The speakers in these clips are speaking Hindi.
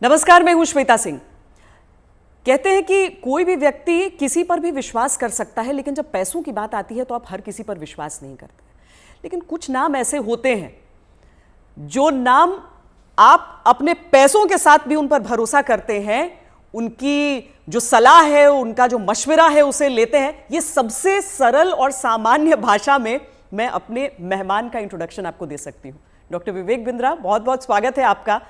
नमस्कार, मैं हूं श्वेता सिंह। कहते हैं कि कोई भी व्यक्ति किसी पर भी विश्वास कर सकता है, लेकिन जब पैसों की बात आती है तो आप हर किसी पर विश्वास नहीं करते। लेकिन कुछ नाम ऐसे होते हैं जो नाम आप अपने पैसों के साथ भी उन पर भरोसा करते हैं, उनकी जो सलाह है, उनका जो मशवरा है उसे लेते हैं। ये सबसे सरल और सामान्य भाषा में मैं अपने मेहमान का इंट्रोडक्शन आपको दे सकती हूँ। डॉक्टर विवेक बिंद्रा, बहुत बहुत स्वागत है आपका।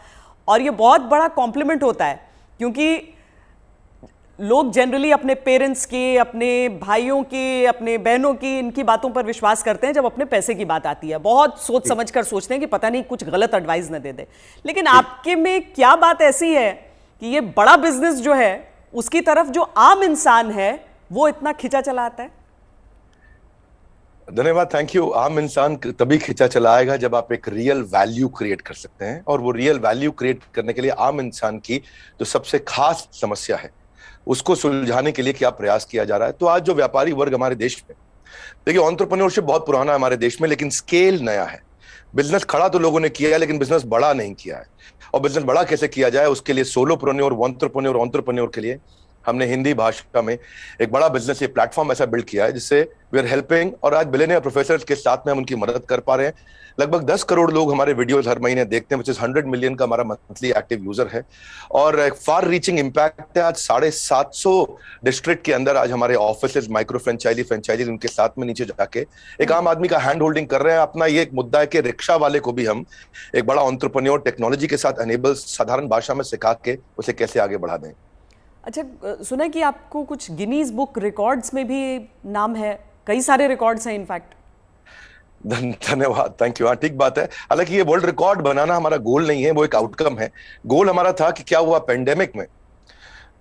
और ये बहुत बड़ा कॉम्प्लीमेंट होता है क्योंकि लोग जनरली अपने पेरेंट्स के, अपने भाइयों के, अपने बहनों की, इनकी बातों पर विश्वास करते हैं जब अपने पैसे की बात आती है। बहुत सोच समझ कर सोचते हैं कि पता नहीं कुछ गलत एडवाइस न दे दे। लेकिन आपके में क्या बात ऐसी है कि ये बड़ा बिजनेस जो है उसकी तरफ जो आम इंसान है वो इतना खिंचा चला आता है? धन्यवाद, थैंक यू। आम इंसान तभी खिंचा चला आएगा जब आप एक रियल वैल्यू क्रिएट कर सकते हैं, और वो रियल वैल्यू क्रिएट करने के लिए आम इंसान की जो सबसे खास समस्या है उसको सुलझाने के लिए क्या प्रयास किया जा रहा है। तो आज जो व्यापारी वर्ग हमारे देश में, देखिए, एंटरप्रेन्योरशिप बहुत पुराना है हमारे देश में, लेकिन स्केल नया है। बिजनेस खड़ा तो लोगों ने किया है, लेकिन बिजनेस बड़ा नहीं किया है। और बिजनेस बड़ा कैसे किया जाए, उसके लिए सोलोप्रेन्योर, एंटरप्रेन्योर के लिए हमने हिंदी भाषा में एक बड़ा बिजनेस, ये प्लेटफॉर्म ऐसा बिल्ड किया है जिससे वी आर हेल्पिंग, और आज बिलियनियर प्रोफेसर के साथ में हम उनकी मदद कर पा रहे हैं। लगभग 10 करोड़ लोग हमारे वीडियोस हर महीने देखते हैं, विच इज 100 मिलियन का हमारा मंथली एक्टिव यूजर है, और एक फार रीचिंग इम्पैक्ट है। आज 750 डिस्ट्रिक्ट के अंदर आज हमारे ऑफिस, माइक्रो फ्रेंचाइजी उनके साथ में नीचे जाके एक आम आदमी का हैंड होल्डिंग कर रहे हैं। अपना ये एक मुद्दा है कि रिक्शा वाले को भी हम एक बड़ा एंटरप्रेन्योर टेक्नोलॉजी के साथ एनेबल, साधारण भाषा में सिखा के उसे कैसे आगे बढ़ा दें। अच्छा, सुना है कि आपको कुछ गिनीज बुक रिकॉर्ड्स में भी नाम है, कई सारे रिकॉर्ड्स हैं इनफैक्ट। धन्यवाद, थैंक यू। हाँ, ठीक बात है। हालांकि ये वर्ल्ड रिकॉर्ड बनाना हमारा गोल नहीं है, वो एक आउटकम है। गोल हमारा था कि क्या हुआ पेंडेमिक में।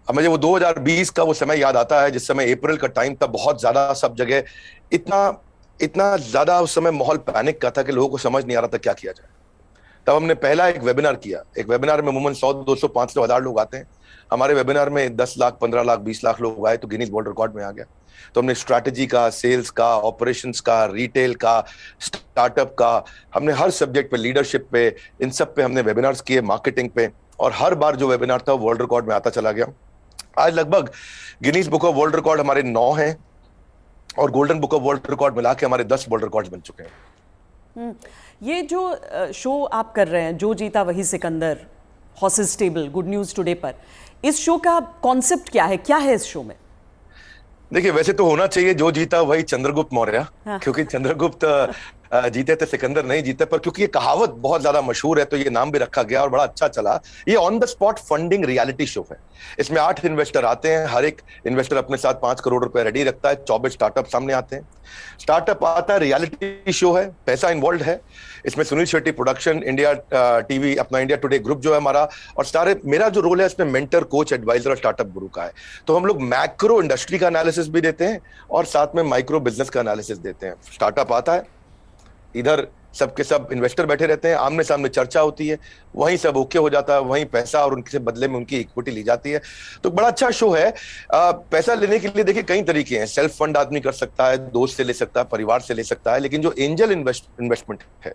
अब मुझे वो 2020 का वो समय याद आता है जिस समय अप्रैल का टाइम था, बहुत ज्यादा सब जगह इतना ज्यादा उस समय माहौल पैनिक का था कि लोगों को समझ नहीं आ रहा था क्या किया जाए। तब हमने पहला एक वेबिनार किया। एक वेबिनार में अमूमन 100, 200, 500, 1000 लोग आते हैं। हमारे वेबिनार में 10 लाख, 15 लाख, 20 लाख लोग आए तो गिनीज वर्ल्ड रिकॉर्ड में आ गया। तो हमने स्ट्रैटेजी का, सेल्स का, ऑपरेशंस का, रिटेल का, स्टार्टअप का, हमने हर सब्जेक्ट पे, लीडरशिप पे, इन सब पे हमने वेबिनार्स किए, मार्केटिंग पे, और हर बार जो वेबिनार था वर्ल्ड रिकॉर्ड में आता चला गया। आज लगभग Guinness book of world record हमारे 9 हैं, और golden book of world record मिला के हमारे 10 वर्ल्ड रिकॉर्ड बन चुके हैं। ये जो शो आप कर रहे हैं, जो जीता वही Sikandar, horses table, good news today पर, इस शो का कॉन्सेप्ट क्या है, क्या है इस शो में? देखिए, वैसे तो होना चाहिए जो जीता वही चंद्रगुप्त मौर्य। हाँ। क्योंकि चंद्रगुप्त जीते थे, सिकंदर नहीं जीते, पर क्योंकि ये कहावत बहुत ज्यादा मशहूर है तो ये नाम भी रखा गया और बड़ा अच्छा चला। ये on the spot funding reality show है। इसमें 8 इन्वेस्टर आते हैं, हर एक इन्वेस्टर अपने साथ 5 करोड़ रुपए रेडी रखता है। 24 स्टार्टअप सामने आते हैं। स्टार्टअप आता है, रियलिटी शो है, पैसा इन्वॉल्व है। इसमें Sunil Shetty production, India TV, अपना इंडिया टुडे ग्रुप जो है हमारा, और सारे, मेरा जो रोल है इसमें मेंटर, कोच, एडवाइजर और स्टार्टअप गुरु का है। तो हम लोग मैक्रो इंडस्ट्री का एनालिसिस भी देते हैं और साथ में माइक्रो बिजनेस का एनालिसिस देते हैं। स्टार्टअप आता है, इधर सबके सब इन्वेस्टर बैठे रहते हैं, आमने सामने चर्चा होती है, वहीं सब ओके हो जाता है, वहीं पैसा और उनके बदले में उनकी इक्विटी ली जाती है। तो बड़ा अच्छा शो है। पैसा लेने के लिए देखिए कई तरीके हैं। सेल्फ फंड आदमी कर सकता है, दोस्त से ले सकता है, परिवार से ले सकता है, लेकिन जो एंजल इन्वेस्टमेंट है,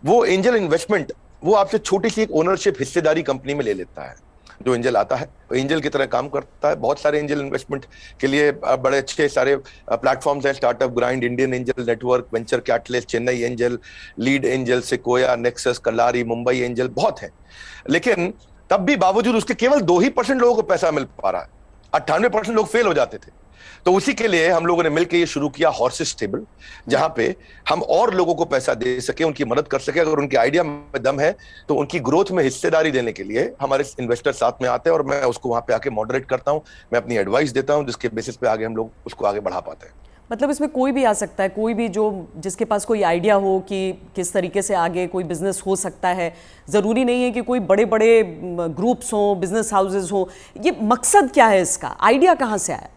वो एंजल इन्वेस्टमेंट वो आपसे छोटी सी एक ओनरशिप, हिस्सेदारी कंपनी में ले लेता है। जो एंजल आता है वो एंजल की तरह काम करता है। बहुत सारे एंजल इन्वेस्टमेंट के लिए बड़े अच्छे सारे प्लेटफॉर्म्स हैं। Startup grind, Indian angel network, venture catalyst, Chennai angel, lead angel, Sequoia, Nexus, Kalaari, Mumbai angel, बहुत हैं। लेकिन तब भी बावजूद उसके केवल 2% लोगों को पैसा मिल पा रहा है। 98% लोग फेल हो जाते थे। तो उसी के लिए हम लोगों ने मिलकर ये शुरू किया हॉर्सेस टेबल, जहां पे हम और लोगों को पैसा दे सके, उनकी मदद कर सके। अगर उनके आइडिया में दम है तो उनकी ग्रोथ में हिस्सेदारी देने के लिए हमारे इन्वेस्टर साथ में आते हैं, और मैं उसको वहां पे आके मॉडरेट करता हूं, मैं अपनी एडवाइस देता हूं, जिसके बेसिस पे आगे हम लोग उसको आगे बढ़ा पाते हैं। मतलब इसमें कोई भी आ सकता है, कोई भी जो जिसके पास कोई आइडिया हो कि किस तरीके से आगे कोई बिजनेस हो सकता है। ज़रूरी नहीं है कि कोई बड़े बड़े ग्रुप्स हों, बिजनेस हाउसेज हों। ये मकसद क्या है इसका, आइडिया कहाँ से आया?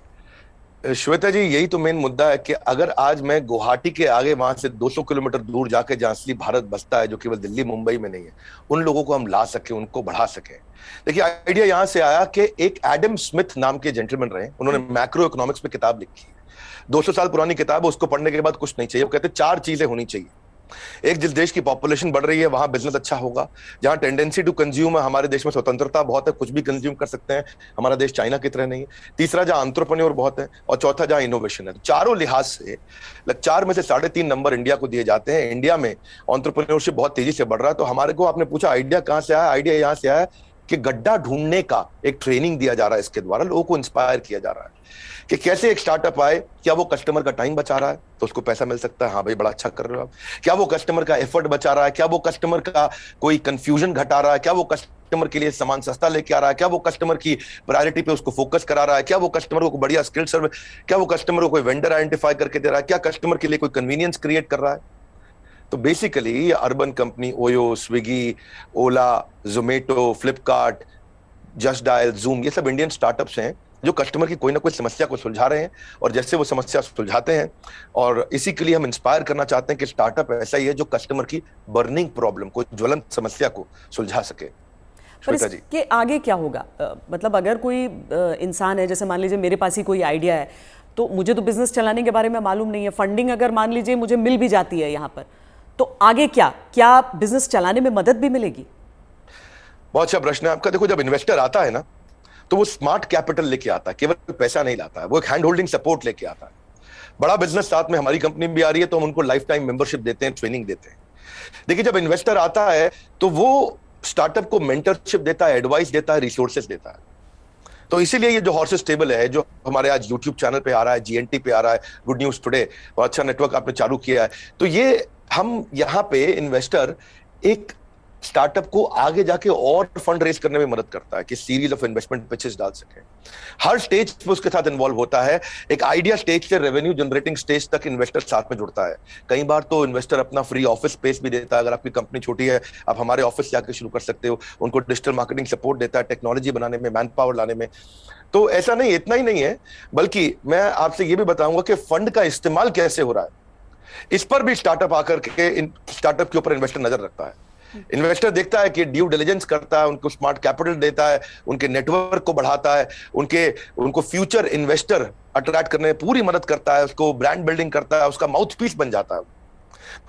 श्वेता जी, यही तो मेन मुद्दा है कि अगर आज मैं गुवाहाटी के आगे वहां से 200 किलोमीटर दूर जाके, जहां असली भारत बसता है, जो केवल दिल्ली मुंबई में नहीं है, उन लोगों को हम ला सके, उनको बढ़ा सके। देखिए, आइडिया यहां से आया कि एक एडम स्मिथ नाम के जेंटलमैन रहे, उन्होंने मैक्रो इकोनॉमिक्स में किताब लिखी है। 200 साल पुरानी किताब है, उसको पढ़ने के बाद कुछ नहीं चाहिए। वो कहते 4 चीजें होनी चाहिए एक जिस देश की पॉपुलेशन बढ़ रही है वहां बिजनेस अच्छा होगा, जहां टेंडेंसी टू कंज्यूम है, हमारे देश में स्वतंत्रता बहुत है, कुछ भी कंज्यूम कर सकते हैं, हमारा देश चाइना की तरह नहीं है। तीसरा, जहां एंटरप्रेन्योर बहुत है, और चौथा जहां इनोवेशन है। चारों लिहाज से 4 में से 3.5 नंबर इंडिया को दिए जाते हैं। इंडिया में एंटरप्रेन्योरशिप बहुत तेजी से बढ़ रहा है। तो हमारे को, आपने पूछा आइडिया कहां से आया, आइडिया यहां से आया कि गड्ढा ढूंढने का एक ट्रेनिंग दिया जा रहा है, इसके द्वारा लोगों को इंस्पायर किया जा रहा है कि कैसे एक स्टार्टअप आए, क्या वो कस्टमर का टाइम बचा रहा है तो उसको पैसा मिल सकता है, हाँ भाई बड़ा अच्छा कर रहे हो आप, क्या वो कस्टमर का एफर्ट बचा रहा है, क्या वो कस्टमर का कोई कंफ्यूजन घटा रहा है, क्या वो कस्टमर के लिए सामान सस्ता लेके आ रहा है, क्या वो कस्टमर की प्रायोरिटी पे उसको फोकस करा रहा है, क्या वो कस्टमर को बढ़िया स्किल सर्विस, क्या वो कस्टमर को कोई वेंडर आइडेंटिफाई करके दे रहा है, क्या कस्टमर के लिए कोई कन्वीनियंस क्रिएट कर रहा है। तो बेसिकली ये urban company OYO, Swiggy, Ola, Zomato, Flipkart, just dial, Zoom, ये सब इंडियन स्टार्टअप्स हैं जो कस्टमर की कोई ना कोई समस्या को सुलझा रहे हैं, और जैसे वो समस्या सुलझाते हैं, और इसी के लिए हम इंस्पायर करना चाहते हैं कि स्टार्टअप ऐसा ही है जो कस्टमर की बर्निंग प्रॉब्लम को, ज्वलंत समस्या को सुलझा सके। पर इसके आगे क्या होगा? मतलब अगर कोई इंसान है, जैसे मान लीजिए मेरे पास ही कोई आइडिया है, तो मुझे तो बिजनेस चलाने के बारे में मालूम नहीं है, फंडिंग अगर मान लीजिए मुझे मिल भी जाती है यहाँ पर, तो आगे क्या बिजनेस चलाने में मदद भी मिलेगी? बहुत अच्छा प्रश्न है आपका। देखो, जब इन्वेस्टर आता है ना, तो वो स्मार्ट कैपिटल लेके आता है, केवल पैसा नहीं लाता है, वो एक हैंड होल्डिंग सपोर्ट लेके आता है। बड़ा बिजनेस साथ में, हमारी कंपनी भी आ रही है तो हम उनको लाइफ टाइम मेंबरशिप देते हैं, ट्रेनिंग देते हैं। देखिए, जब इन्वेस्टर आता है तो वो स्टार्टअप को मेंटरशिप देता है, एडवाइस देता है, रिसोर्सेज देता है। तो इसीलिए ये जो हॉर्सेस टेबल है, जो हमारे आज यूट्यूब चैनल पे आ रहा है, जीएनटी पे आ रहा है, गुड न्यूज टुडे, और अच्छा नेटवर्क आपने चालू किया है, तो ये हम यहाँ पे इन्वेस्टर एक स्टार्टअप को आगे जाके और फंड रेज करने में मदद करता है कि सीरीज ऑफ इन्वेस्टमेंट पिचेस डाल सके। हर स्टेज पे उसके साथ इन्वॉल्व होता है। एक आइडिया स्टेज से रेवेन्यू जनरेटिंग स्टेज तक इन्वेस्टर साथ में जुड़ता है। कई बार तो इन्वेस्टर अपना फ्री ऑफिस स्पेस भी देता है। अगर आपकी कंपनी छोटी है, आप हमारे ऑफिस जाकर शुरू कर सकते हो। उनको डिजिटल मार्केटिंग सपोर्ट देता है, टेक्नोलॉजी बनाने में, मैन पावर लाने में। तो ऐसा नहीं, इतना ही नहीं है, बल्कि मैं आपसे ये भी बताऊंगा कि फंड का इस्तेमाल कैसे हो रहा है, इस पर भी स्टार्टअप आकर के स्टार्टअप के ऊपर इन्वेस्टर नजर रखता है। इन्वेस्टर देखता है कि ड्यू डिलिजेंस करता है, उनको स्मार्ट कैपिटल देता है, उनके नेटवर्क को बढ़ाता है, उनको फ्यूचर इन्वेस्टर अट्रैक्ट करने में पूरी मदद करता है, उसको ब्रांड बिल्डिंग करता है, उसका माउथ पीस बन जाता है।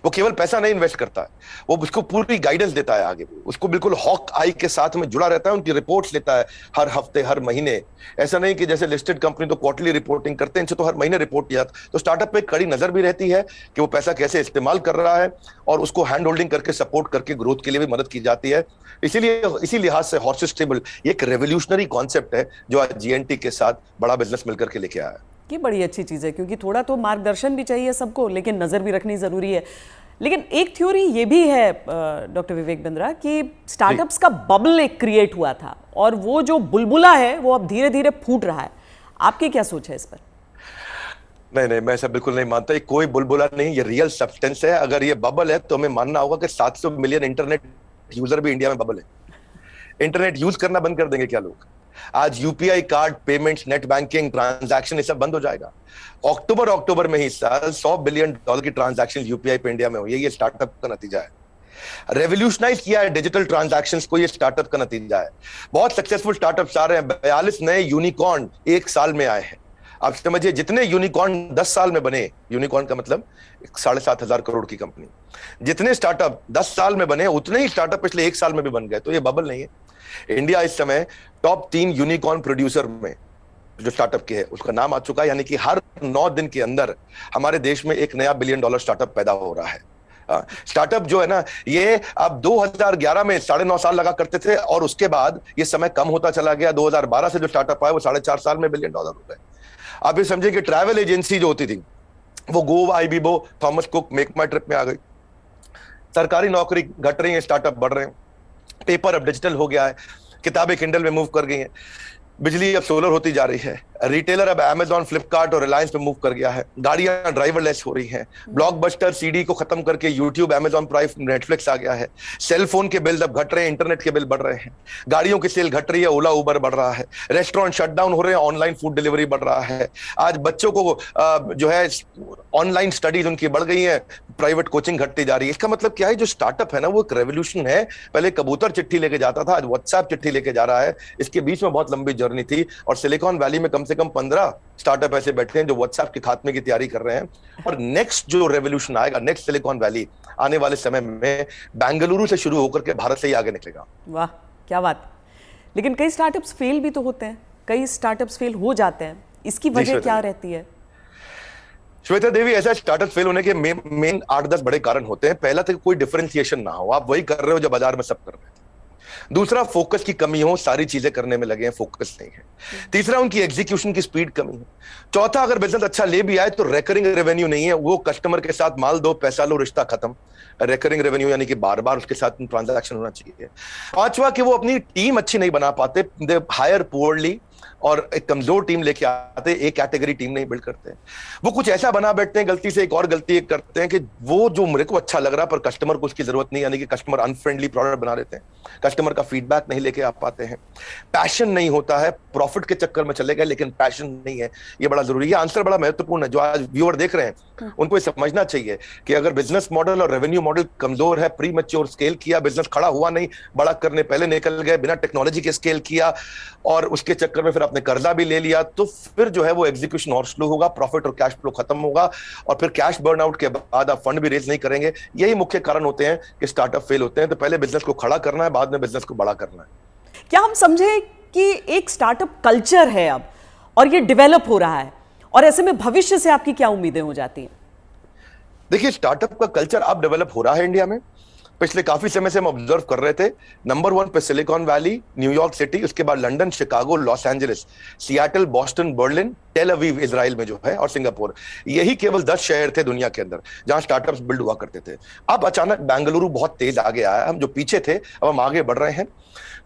वो केवल पैसा नहीं इन्वेस्ट करता है, वो उसको पूरी गाइडेंस देता है आगे, उसको बिल्कुल हॉक आई के साथ में जुड़ा रहता है, उनकी रिपोर्ट्स लेता है हर हफ्ते, हर महीने। ऐसा नहीं कि जैसे लिस्टेड कंपनी तो क्वार्टरली रिपोर्टिंग करते हैं, इनसे तो हर महीने रिपोर्ट किया। तो स्टार्टअप पे कड़ी नजर भी रहती है कि वो पैसा कैसे इस्तेमाल कर रहा है, और उसको हैंड होल्डिंग करके सपोर्ट करके ग्रोथ के लिए भी मदद की जाती है। इसीलिए इसी लिहाज से हॉर्सेस टेबल एक रेवोल्यूशनरी कॉन्सेप्ट है जो आज जीएनटी के साथ बड़ा बिजनेस मिलकर के लेके आया है। ये बड़ी अच्छी चीज़ है, क्योंकि थोड़ा तो मार्गदर्शन भी चाहिए सबको, लेकिन नज़र भी रखनी ज़रूरी है। लेकिन एक थ्योरी ये भी है डॉक्टर विवेक बिंद्रा कि स्टार्टअप्स का बबल एक क्रिएट हुआ था, और वो जो बुलबुला है वो अब धीरे धीरे फूट रहा है। आपकी क्या सोच है इस पर? नहीं, मैं ऐसा बिल्कुल नहीं मानता। ये कोई बुलबुला नहीं, ये रियल सब्सटेंस है। अगर ये बबल है तो हमें मानना होगा कि 700 मिलियन इंटरनेट यूजर भी इंडिया में बबल है। इंटरनेट यूज करना बंद कर देंगे क्या लोग? आज UPI card payments, net banking transaction, ये सब बंद हो जाएगा। अक्टूबर में ही साल $100 बिलियन की ट्रांजैक्शन यूपीआई पे इंडिया में हुई है। ये स्टार्टअप का नतीजा है। रेवोल्यूशनाइज किया है डिजिटल ट्रांजैक्शंस को, ये स्टार्टअप का नतीजा है। बहुत सक्सेसफुल स्टार्टअप्स आ रहे हैं। 42 नए यूनिकॉर्न 1 साल में आए हैं। आप समझिए, जितने यूनिकॉर्न 10 साल में बने, यूनिकॉर्न का मतलब 7,500 करोड़ की कंपनी, जितने स्टार्टअप 10 साल में बने, उतने ही स्टार्टअप पिछले 1 साल में भी बन गए। तो ये बबल नहीं है। इंडिया इस समय टॉप 3 यूनिकॉर्न प्रोड्यूसर में जो स्टार्टअप के है उसका नाम आ चुका है। यानी कि हर 9 दिन के अंदर हमारे देश में एक नया $1 बिलियन स्टार्टअप पैदा हो रहा है। स्टार्टअप जो है ना, ये अब 2011 में 9.5 साल लगा करते थे, और उसके बाद ये समय कम होता चला गया। 2012 से जो स्टार्टअप आया वो 4.5 साल में $1 बिलियन हो गए। आप ये समझिए कि ट्रैवल एजेंसी जो होती थी वो Goibibo, Thomas Cook, MakeMyTrip में आ गई। सरकारी नौकरी घट रही है, स्टार्टअप बढ़ रहे हैं। पेपर अब डिजिटल हो गया है, किताबें किंडल में मूव कर गई हैं, बिजली अब सोलर होती जा रही है, रिटेलर अब अमेजॉन, फ्लिपकार्ट और रिलायंस पे मूव कर गया है, गाड़ियां ड्राइवरलेस हो रही हैं, ब्लॉकबस्टर सीडी को खत्म करके यूट्यूब, अमेजॉन प्राइम, नेटफ्लिक्स आ गया है, सेल फोन के बिल अब घट रहे हैं, इंटरनेट के बिल बढ़ रहे हैं, गाड़ियों की सेल घट रही है, ओला उबर बढ़ रहा है, रेस्टोरेंट शटडाउन हो रहे हैं, ऑनलाइन फूड डिलीवरी बढ़ रहा है। आज बच्चों को जो है ऑनलाइन स्टडीज उनकी बढ़ गई है, प्राइवेट कोचिंग घटती जा रही है। इसका मतलब क्या है? जो स्टार्टअप है ना, वो एक रेवोल्यूशन है। पहले कबूतर चिट्ठी लेके जाता था, आज व्हाट्सएप चिट्ठी लेके जा रहा है। इसके बीच में बहुत लंबी जर्नी थी, और सिलिकॉन वैली में कम से से कम 15 स्टार्टअप ऐसे बैठे हैं जो व्हाट्सएप के खात्मे की तैयारी कर रहे हैं। और नेक्स्ट जो रेवोल्यूशन आएगा, नेक्स्ट सिलिकॉन वैली आने वाले समय में बेंगलुरु से शुरू होकर के भारत से ही आगे निकलेगा। वाह, क्या बात। लेकिन कई स्टार्टअप्स फेल भी तो होते हैं, कई स्टार्टअप्स फेल हो जाते हैं, इसकी वजह क्या रहती है? श्वेता देवी, ऐसा स्टार्टअप फेल होने के मेन 8-10 बड़े कारण होते हैं। पहला तो कोई डिफरेंशिएशन ना हो, आप वही कर रहे हो जो बाजार में सब कर रहे थे। दूसरा, फोकस की कमी हो, सारी चीजें करने में लगे हैं, फोकस नहीं है। तीसरा, उनकी एग्जीक्यूशन की स्पीड कमी है। चौथा, अगर बिजनेस अच्छा ले भी आए तो रेकरिंग रेवेन्यू नहीं है, वो कस्टमर के साथ माल दो पैसा लो रिश्ता खत्म। रेकरिंग रेवेन्यू यानी कि बार बार उसके साथ ट्रांजैक्शन होना चाहिए। पांचवा, कि वो अपनी टीम अच्छी नहीं बना पाते, दे हायर पुअरली, और एक कमजोर टीम लेके आते, एक कैटेगरी टीम नहीं बिल्ड करते। वो कुछ ऐसा बना बैठते हैं, गलती से एक और गलती करते हैं कि वो जो मेरे को अच्छा लग रहा पर कस्टमर को उसकी जरूरत नहीं, यानी कि कस्टमर अनफ्रेंडली प्रोडक्ट बना देते हैं, कस्टमर का फीडबैक नहीं लेके आ पाते हैं, पैशन नहीं होता है, प्रॉफिट के चक्कर में चले गए लेकिन पैशन नहीं है। ये बड़ा जरूरी है, आंसर बड़ा महत्वपूर्ण है। जो आज व्यूअर देख रहे हैं उनको ये समझना चाहिए कि अगर बिजनेस मॉडल और रेवेन्यू मॉडल कमजोर है, प्री मैच्योर स्केल किया, बिजनेस खड़ा हुआ नहीं, बड़ा करने पहले निकल गए, बिना टेक्नोलॉजी के स्केल किया और उसके चक्कर में फिर आपने कर्जा भी ले लिया, तो फिर जो है वो एग्जीक्यूशन और स्लो होगा, प्रॉफिट और कैश फ्लो खत्म होगा, और फिर कैश बर्नआउट के बाद आप फंड भी रेज नहीं करेंगे। यही मुख्य कारण होते हैं कि स्टार्टअप फेल होते हैं। तो पहले बिजनेस को खड़ा करना है, बाद में बिजनेस को बड़ा करना है। क्या हम समझे कि एक स्टार्टअप कल्चर है अब और ये डेवलप हो रहा है, और ऐसे में भविष्य से आपकी क्या उम्मीदें हो जाती हैं? देखिए, स्टार्टअप का कल्चर अब डेवलप हो रहा है इंडिया में। पिछले काफी समय से हम ऑब्जर्व कर रहे थे, नंबर 1 पे सिलिकॉन वैली, न्यूयॉर्क सिटी, उसके बाद London, Chicago, Los Angeles, Seattle, Boston, Berlin, Tel Aviv Israel में जो है, और सिंगापुर। यही केवल 10 शहर थे दुनिया के अंदर जहां स्टार्टअप्स बिल्ड हुआ करते थे। अब अचानक बेंगलुरु बहुत तेज आगे आया। हम जो पीछे थे अब हम आगे बढ़ रहे हैं।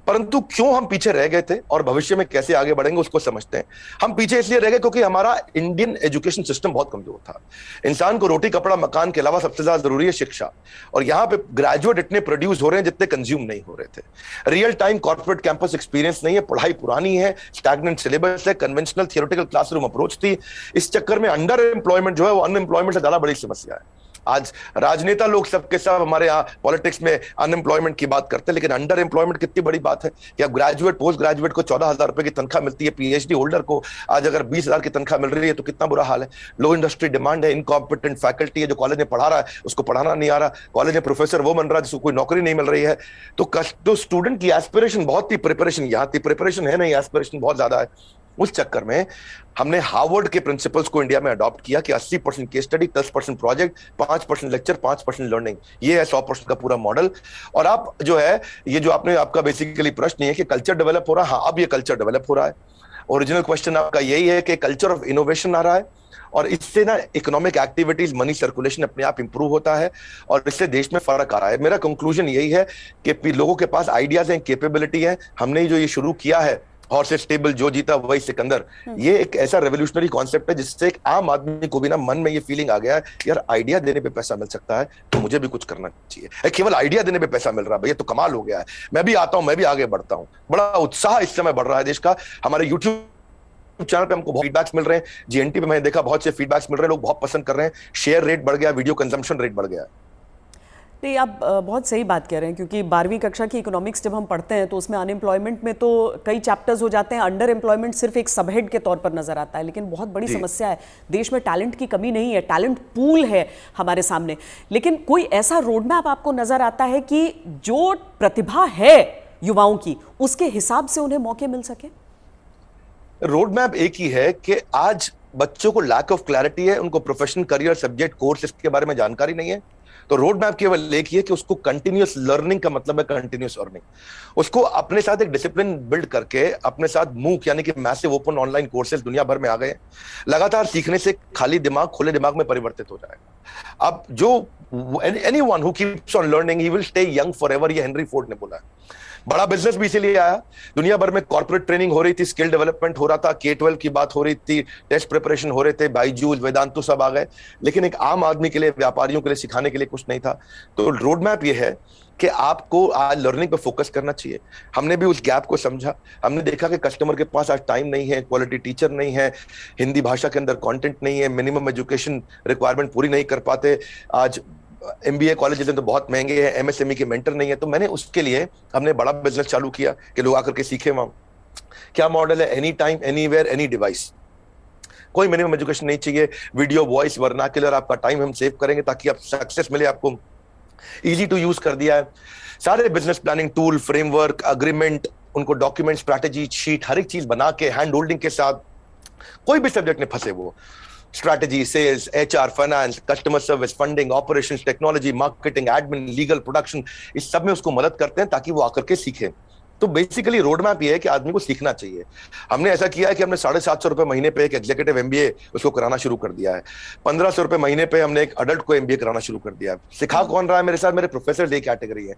परंतु क्यों हम पीछे रह गए थे और भविष्य में कैसे आगे बढ़ेंगे उसको समझते हैं। हम पीछे इसलिए रह गए क्योंकि हमारा इंडियन एजुकेशन सिस्टम बहुत कमजोर था। इंसान को रोटी कपड़ा मकान के अलावा सबसे ज्यादा जरूरी है शिक्षा, और यहाँ पे ग्रेजुएट इतने प्रोड्यूस हो रहे हैं जितने कंज्यूम नहीं हो रहे थे। Real time corporate campus experience नहीं है, पढ़ाई पुरानी है, स्टैग्नेंट सिलेबस है, कन्वेंशनल थियोरेटिकल क्लासरूम अप्रोच थी। इस चक्कर में अंडर एम्प्लॉयमेंट जो है वो अनएम्प्लॉयमेंट से ज्यादा बड़ी समस्या है। आज राजनेता लोग सबके सब हमारे यहाँ पॉलिटिक्स में अनएम्प्लॉयमेंट की बात करते हैं, लेकिन अंडर एम्प्लॉयमेंट कितनी बड़ी बात है कि अब ग्रेजुएट पोस्ट ग्रेजुएट को 14,000 रुपए की तनख्वाह मिलती है, पीएचडी होल्डर को आज अगर 20,000 की तनख्वाह मिल रही है तो कितना बुरा हाल है। लो इंडस्ट्री डिमांड है, इनकॉम्पिटेंट फैकल्टी है, जो कॉलेज में पढ़ा रहा है उसको पढ़ाना नहीं आ रहा, कॉलेज में प्रोफेसर वो बन रहा है जिसको कोई नौकरी नहीं मिल रही है। तो स्टूडेंट की एस्पिरेशन बहुत थी, प्रिपरेशन यहाँ थी, प्रिपरेशन है नहीं, एस्पिरेशन बहुत ज्यादा है। उस चक्कर में हमने हार्वर्ड के प्रिंसिपल्स को इंडिया में अडॉप्ट किया कि 80% case study, 10% project, 5% lecture, 5% learning. ये है 100% का पूरा मॉडल। और आप जो है ये जो आपका बेसिकली प्रश्न है कि कल्चर डेवलप हो रहा है, हाँ अब ये कल्चर डेवलप हो रहा है। ओरिजिनल क्वेश्चन आपका यही है कि कल्चर ऑफ इनोवेशन आ रहा है, और इससे ना इकोनॉमिक एक्टिविटीज, मनी सर्कुलेशन अपने आप इंप्रूव होता है, और इससे देश में फर्क आ रहा है। मेरा कंक्लूजन यही है कि लोगों के पास आइडियाज हैं, कैपेबिलिटी है। हमने जो ये शुरू किया है हॉर्सेस टेबल, जो जीता वही सिकंदर, ये एक ऐसा रेवोल्यूशनरी कॉन्सेप्ट है जिससे एक आम आदमी को भी ना मन में ये फीलिंग आ गया है, यार आइडिया देने पे पैसा मिल सकता है तो मुझे भी कुछ करना चाहिए। केवल आइडिया देने पे पैसा मिल रहा है, भैया तो कमाल हो गया है, मैं भी आता हूं, मैं भी आगे बढ़ता हूं। बड़ा उत्साह इस समय बढ़ रहा है देश का। हमारे यूट्यूब चैनल पे हमको बहुत फीडबैक्स मिल रहे हैं, जीएनटी पे मैंने देखा बहुत से फीडबैक्स मिल रहे हैं, लोग बहुत पसंद कर रहे हैं, शेयर रेट बढ़ गया, वीडियो कंजम्पशन रेट बढ़ गया है। नहीं, आप बहुत सही बात कह रहे हैं, क्योंकि 12वीं कक्षा की इकोनॉमिक्स जब हम पढ़ते हैं तो उसमें अनएम्प्लॉयमेंट में तो कई चैप्टर्स हो जाते हैं, अंडर एम्प्लॉयमेंट सिर्फ एक सबहेड के तौर पर नजर आता है। लेकिन बहुत बड़ी समस्या है, देश में टैलेंट की कमी नहीं है, टैलेंट पूल है हमारे सामने। लेकिन कोई ऐसा रोड मैप आपको नजर आता है कि जो प्रतिभा है युवाओं की उसके हिसाब से उन्हें मौके मिल सके? रोड मैप एक ही है कि आज बच्चों को लैक ऑफ क्लैरिटी है, उनको प्रोफेशनल करियर सब्जेक्ट कोर्स इसके बारे में जानकारी नहीं है। तो रोड मैप केवल एक ही है कि उसको कंटिन्यूअस लर्निंग का मतलब है कंटिन्यूअस अर्निंग। उसको अपने साथ एक डिसिप्लिन बिल्ड करके अपने साथ मूक यानी कि मैसिव ओपन ऑनलाइन कोर्सेज दुनिया भर में आ गए। लगातार सीखने से खाली दिमाग खुले दिमाग में परिवर्तित हो जाएगा। अब जो anyone who keeps on learning he will stay young forever, ये हेनरी फोर्ड ने बोला है। बड़ा बिजनेस भी इसीलिए आया। दुनिया भर में कॉर्पोरेट ट्रेनिंग हो रही थी, स्किल डेवलपमेंट हो रहा था, K-12 की बात हो रही थी, टेस्ट प्रिपरेशन हो रहे थे, बायजूस, वेदांतु सब आ गए, लेकिन एक आम आदमी के लिए, व्यापारियों के लिए सिखाने के लिए कुछ नहीं था। तो रोड मैप ये है कि आपको आज लर्निंग पे फोकस करना चाहिए। हमने भी उस गैप को समझा, हमने देखा कि कस्टमर के पास आज टाइम नहीं है, क्वालिटी टीचर नहीं है, हिंदी भाषा के अंदर कंटेंट नहीं है, मिनिमम एजुकेशन रिक्वायरमेंट पूरी नहीं कर पाते, आज MBA कॉलेजेस तो बहुत महंगे हैं, MSME के मेंटर नहीं है। तो मैंने उसके लिए हमने बड़ा बिजनेस चालू किया कि लोग आकर के सीखे। वहां क्या मॉडल है, any time anywhere any device. कोई मिनिमम एजुकेशन नहीं चाहिए, वीडियो, वॉइस, वर्नाक्युलर, आपका टाइम हम सेव करेंगे ताकि आप सक्सेस मिले आपको, इजी टू यूज कर दिया है। सारे business planning tool, framework, agreement, उनको डॉक्यूमेंट, स्ट्रैटेजी शीट, हर एक चीज बना के हैंड होल्डिंग के साथ, कोई भी सब्जेक्ट में फंसे वो, strategy, sales, HR, finance, customer service, funding, operations, technology, marketing, admin, legal, production, इस सब में उसको मदद करते हैं ताकि वो आकर के सीखे। तो बेसिकली रोड मैप ये है कि आदमी को सीखना चाहिए। हमने ऐसा किया है कि हमने 750 रुपए महीने पे एक एग्जीक्यूटिव एमबीए उसको कराना शुरू कर दिया है। 1500 रुपए महीने पे हमने एक अडल्ट को एमबीए कराना शुरू कर दिया है। सिखा कौन रहा है मेरे साथ? मेरे प्रोफेसर एक कैटेगरी है,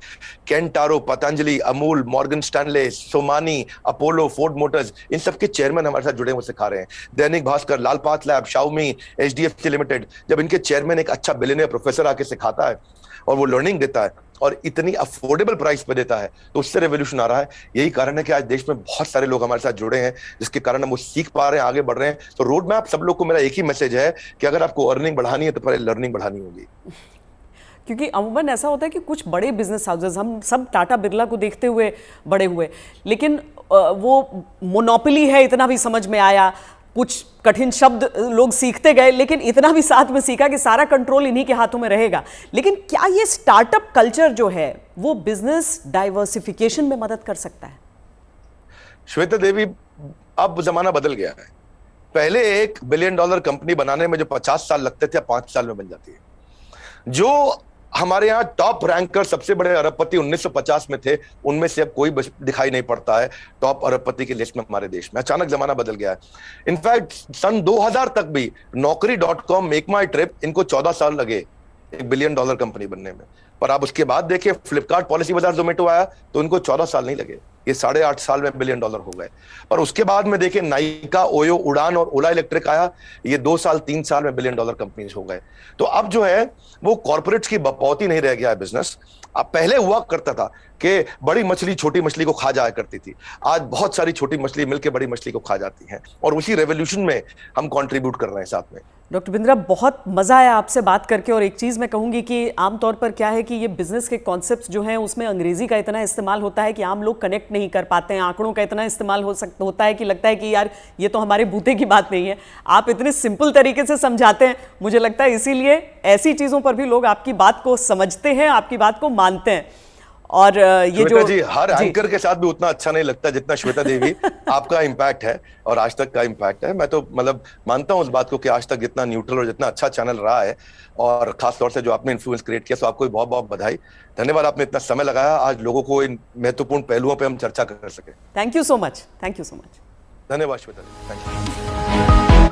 Kent RO, Patanjali, Amul, Morgan Stanley, Somani, Apollo, Ford Motors, इन सबके चेयरमैन हमारे साथ जुड़े हुए सिखा रहे हैं। Dainik Bhaskar, Lalpath lab, Xiaomi, HDFC limited, जब इनके चेयरमैन एक अच्छा बिलियनियर प्रोफेसर आके सिखाता है और वो लर्निंग देता है और इतनी अफोर्डेबल प्राइस पे देता है, तो उससे रेवोल्यूशन आ रहा है। यही कारण है कि आज देश में बहुत सारे लोग हमारे साथ जुड़े हैं, जिसके कारण हम वो सीख पा रहे हैं, आगे बढ़ रहे हैं। तो रोड मैप सब लोग को मेरा एक ही मैसेज है कि अगर आपको अर्निंग बढ़ानी है तो पहले लर्निंग बढ़ानी होगी। क्योंकि अमूमन ऐसा होता है कि कुछ बड़े बिजनेस हाउसेस, हम सब टाटा बिरला को देखते हुए बड़े हुए, लेकिन वो मोनोपोली है इतना भी समझ में आया, कुछ कठिन शब्द लोग सीखते गए, लेकिन इतना भी साथ में सीखा कि सारा कंट्रोल इन्हीं के हाथों में रहेगा। लेकिन क्या ये स्टार्टअप कल्चर जो है वो बिजनेस डाइवर्सिफिकेशन में मदद कर सकता है? श्वेता देवी, अब जमाना बदल गया है। पहले $1 बिलियन कंपनी बनाने में जो 50 साल लगते थे, 5 साल में बन जाती है। जो हमारे यहाँ टॉप रैंकर सबसे बड़े अरबपति 1950 में थे, उनमें से अब कोई दिखाई नहीं पड़ता है टॉप अरबपति की लिस्ट में हमारे देश में। अचानक जमाना बदल गया है। इनफैक्ट सन 2000 तक भी नौकरी.com, मेक माई ट्रिप, इनको 14 साल लगे $1 बिलियन कंपनी बनने में। पर आप उसके बाद देखिए, फ्लिपकार्ट, पॉलिसी बाजार, जोमेटो आया तो इनको 14 साल नहीं लगे, ये 8.5 साल में $1 बिलियन हो गए। और उसके बाद में देखिए, नाइका, ओयो, उड़ान और ओला इलेक्ट्रिक आया, ये 2 साल 3 साल में $1 बिलियन कंपनीज हो गए। तो अब जो है वो कॉर्पोरेट्स की बपौती नहीं रह गया है बिजनेस। अब पहले हुआ करता था कि बड़ी मछली छोटी मछली को खा जाया करती थी, आज बहुत सारी छोटी मछली मिलकर बड़ी मछली को खा जाती हैं, और उसी रेवोल्यूशन में हम कंट्रीब्यूट कर रहे हैं साथ में। डॉक्टर बिंद्रा, बहुत मज़ा आया आपसे बात करके। और एक चीज़ मैं कहूँगी कि आमतौर पर क्या है कि ये बिजनेस के कॉन्सेप्ट्स जो हैं उसमें अंग्रेजी का इतना इस्तेमाल होता है कि आम लोग कनेक्ट नहीं कर पाते हैं, आंकड़ों का इतना इस्तेमाल होता है कि लगता है कि यार ये तो हमारे बूते की बात नहीं है। आप इतने सिंपल तरीके से समझाते हैं, मुझे लगता है इसीलिए ऐसी चीज़ों पर भी लोग आपकी बात को समझते हैं, आपकी बात को मानते हैं। और ये जो जी, हर एंकर के साथ भी उतना अच्छा नहीं लगता जितना श्वेता देवी आपका इम्पैक्ट है और आज तक का इम्पैक्ट है। मैं तो मतलब मानता हूं उस बात को कि आज तक जितना न्यूट्रल और जितना अच्छा चैनल रहा है, और खास तौर से जो आपने इन्फ्लुएंस क्रिएट किया, तो आपको बहुत बहुत बधाई। धन्यवाद, आपने इतना समय लगाया आज लोगों को इन महत्वपूर्ण पहलुओं पर हम चर्चा कर सके। Thank you so much. Thank you so much. धन्यवाद श्वेता देवी, थैंक यू।